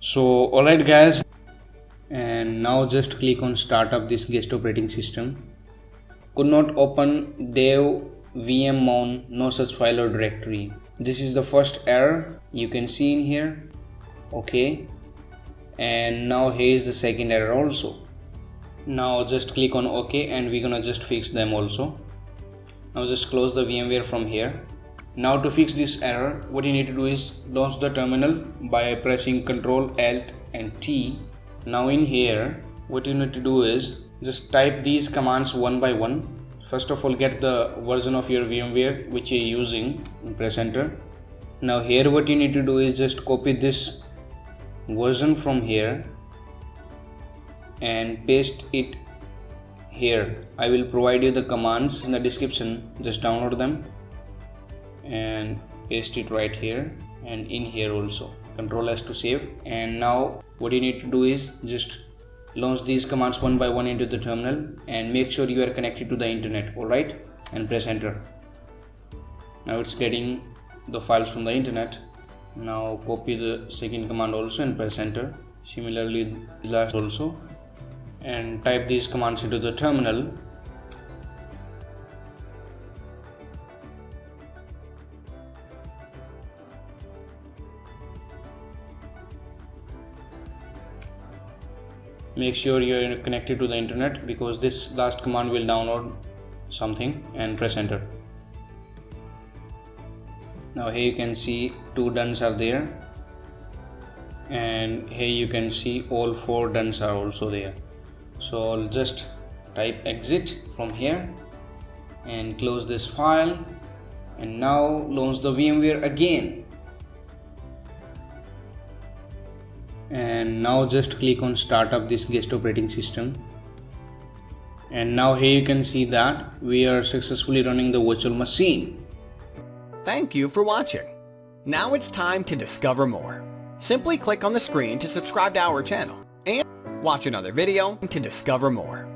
So alright guys, and now just click on startup this guest operating system. Could not open dev vmmon, no such file or directory. This is the first error you can see in here. Okay, and now here is the second error also. Now just click on OK and we're gonna just fix them also. Now just close the VMware from here. Now to fix this error, what you need to do is launch the terminal by pressing Ctrl Alt and T. Now in here, what you need to do is just type these commands one by one. First of all, get the version of your VMware which you're using and press enter. Now here what you need to do is just copy this version from here and paste it here. I will provide you the commands in the description, just download them and paste it right here and in here also. Ctrl S to save. And now what you need to do is just launch these commands one by one into the terminal and make sure you are connected to the internet, alright, and press enter. Now it's getting the files from the internet. Now copy the second command also and press enter. Similarly last also, and type these commands into the terminal. Make sure you are connected to the internet because this last command will download something, and press enter. Now here you can see 2 dones are there, and here you can see all 4 dones are also there. So I'll just type exit from here and close this file, and now launch the VMware again. And now just click on startup this guest operating system, and now here you can see that we are successfully running the virtual machine. Thank you for watching. Now it's time to discover more. Simply click on the screen to subscribe to our channel and watch another video to discover more.